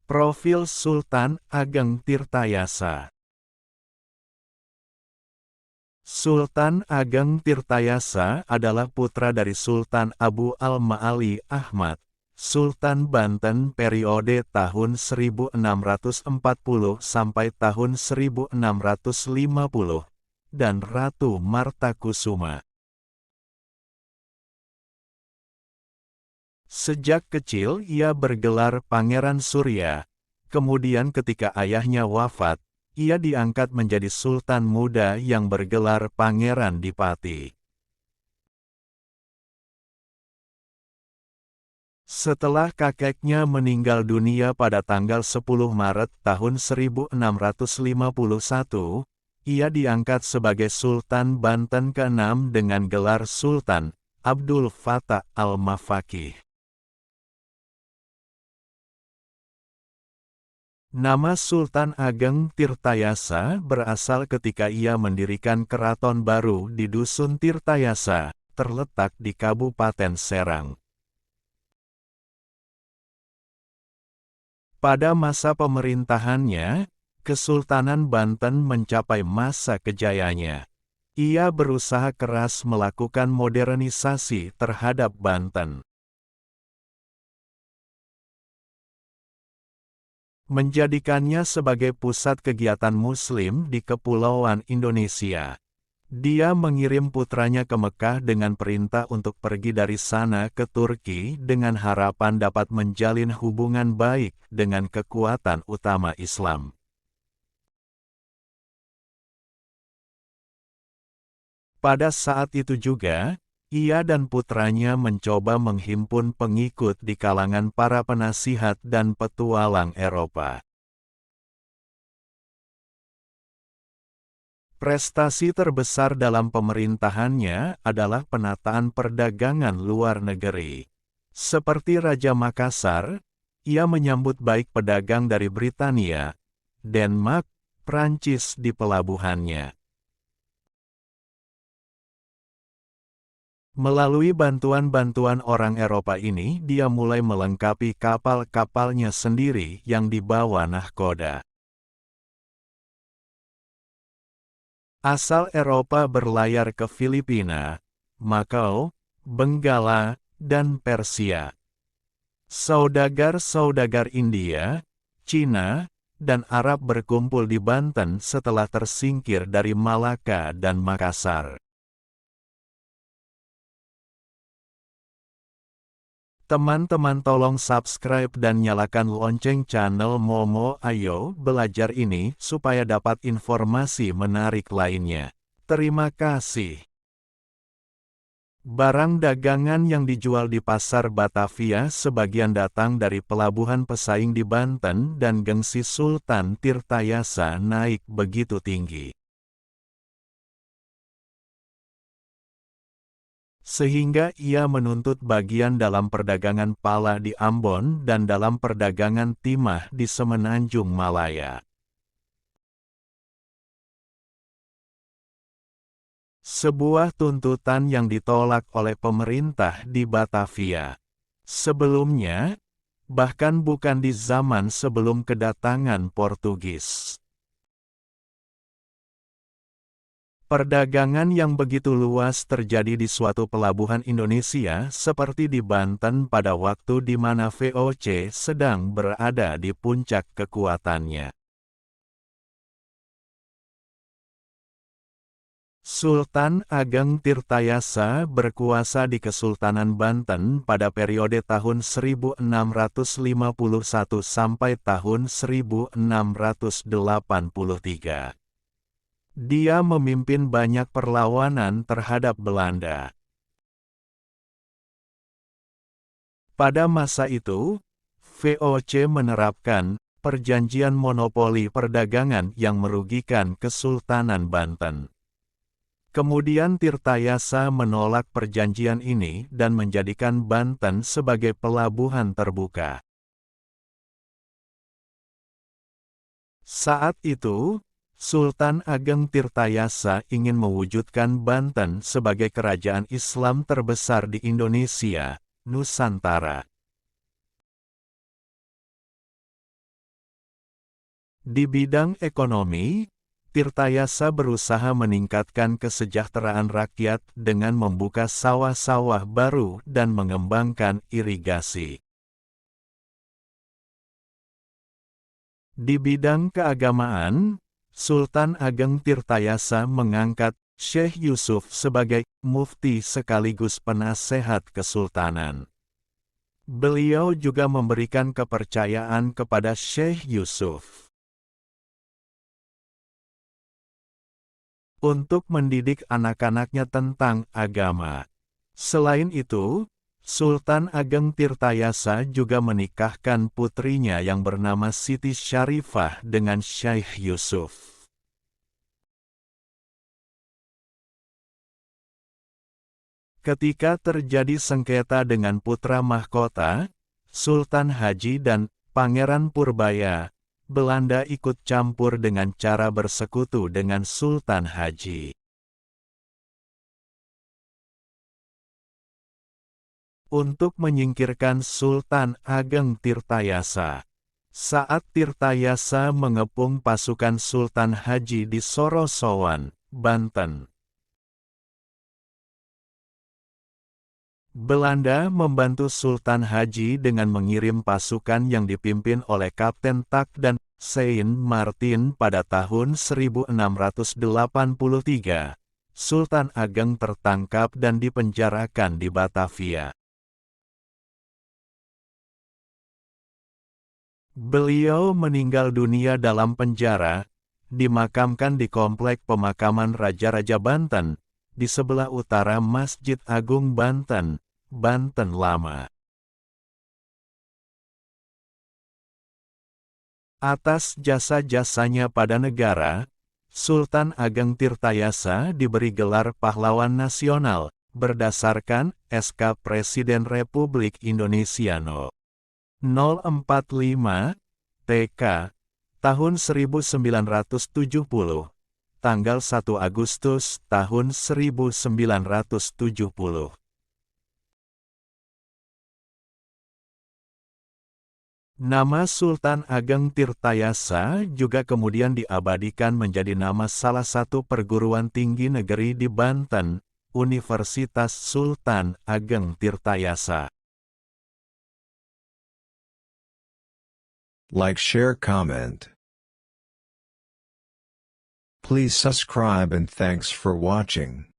Profil Sultan Ageng Tirtayasa. Sultan Ageng Tirtayasa adalah putra dari Sultan Abu al-Ma'ali Ahmad, Sultan Banten periode tahun 1640 sampai tahun 1650, dan Ratu Martakusuma. Sejak kecil ia bergelar Pangeran Surya, kemudian ketika ayahnya wafat, ia diangkat menjadi sultan muda yang bergelar Pangeran Dipati. Setelah kakeknya meninggal dunia pada tanggal 10 Maret tahun 1651, ia diangkat sebagai Sultan Banten ke-6 dengan gelar Sultan Abdul Fattah al-Mafaqih. Nama Sultan Ageng Tirtayasa berasal ketika ia mendirikan keraton baru di Dusun Tirtayasa, terletak di Kabupaten Serang. Pada masa pemerintahannya, Kesultanan Banten mencapai masa kejayanya. Ia berusaha keras melakukan modernisasi terhadap Banten, menjadikannya sebagai pusat kegiatan Muslim di Kepulauan Indonesia. Dia mengirim putranya ke Mekah dengan perintah untuk pergi dari sana ke Turki dengan harapan dapat menjalin hubungan baik dengan kekuatan utama Islam. Pada saat itu juga, ia dan putranya mencoba menghimpun pengikut di kalangan para penasihat dan petualang Eropa. Prestasi terbesar dalam pemerintahannya adalah penataan perdagangan luar negeri. Seperti Raja Makassar, ia menyambut baik pedagang dari Britania, Denmark, Prancis di pelabuhannya. Melalui bantuan-bantuan orang Eropa ini, dia mulai melengkapi kapal-kapalnya sendiri yang dibawa nahkoda. Asal Eropa berlayar ke Filipina, Macau, Benggala, dan Persia. Saudagar-saudagar India, Cina, dan Arab berkumpul di Banten setelah tersingkir dari Malaka dan Makassar. Teman-teman tolong subscribe dan nyalakan lonceng channel Momo Ayo Belajar ini supaya dapat informasi menarik lainnya. Terima kasih. Barang dagangan yang dijual di Pasar Batavia sebagian datang dari pelabuhan pesaing di Banten dan gengsi Sultan Tirtayasa naik begitu tinggi, sehingga ia menuntut bagian dalam perdagangan pala di Ambon dan dalam perdagangan timah di Semenanjung Malaya. Sebuah tuntutan yang ditolak oleh pemerintah di Batavia. Sebelumnya, bahkan bukan di zaman sebelum kedatangan Portugis. Perdagangan yang begitu luas terjadi di suatu pelabuhan Indonesia seperti di Banten pada waktu di mana VOC sedang berada di puncak kekuatannya. Sultan Ageng Tirtayasa berkuasa di Kesultanan Banten pada periode tahun 1651 sampai tahun 1683. Dia memimpin banyak perlawanan terhadap Belanda. Pada masa itu, VOC menerapkan perjanjian monopoli perdagangan yang merugikan Kesultanan Banten. Kemudian Tirtayasa menolak perjanjian ini dan menjadikan Banten sebagai pelabuhan terbuka. Saat itu, Sultan Ageng Tirtayasa ingin mewujudkan Banten sebagai kerajaan Islam terbesar di Indonesia, Nusantara. Di bidang ekonomi, Tirtayasa berusaha meningkatkan kesejahteraan rakyat dengan membuka sawah-sawah baru dan mengembangkan irigasi. Di bidang keagamaan, Sultan Ageng Tirtayasa mengangkat Syekh Yusuf sebagai mufti sekaligus penasehat kesultanan. Beliau juga memberikan kepercayaan kepada Syekh Yusuf untuk mendidik anak-anaknya tentang agama. Selain itu, Sultan Ageng Tirtayasa juga menikahkan putrinya yang bernama Siti Syarifah dengan Syekh Yusuf. Ketika terjadi sengketa dengan putra mahkota, Sultan Haji dan Pangeran Purbaya, Belanda ikut campur dengan cara bersekutu dengan Sultan Haji. Untuk menyingkirkan Sultan Ageng Tirtayasa. Saat Tirtayasa mengepung pasukan Sultan Haji di Sorosowan, Banten. Belanda membantu Sultan Haji dengan mengirim pasukan yang dipimpin oleh Kapten Tak dan Saint Martin pada tahun 1683. Sultan Ageng tertangkap dan dipenjarakan di Batavia. Beliau meninggal dunia dalam penjara, dimakamkan di Komplek Pemakaman Raja-Raja Banten, di sebelah utara Masjid Agung Banten, Banten Lama. Atas jasa-jasanya pada negara, Sultan Ageng Tirtayasa diberi gelar Pahlawan Nasional, berdasarkan SK Presiden Republik Indonesia No. 045, TK, tahun 1970, tanggal 1 Agustus tahun 1970. Nama Sultan Ageng Tirtayasa juga kemudian diabadikan menjadi nama salah satu perguruan tinggi negeri di Banten, Universitas Sultan Ageng Tirtayasa. Like, share, comment. Please subscribe and thanks for watching.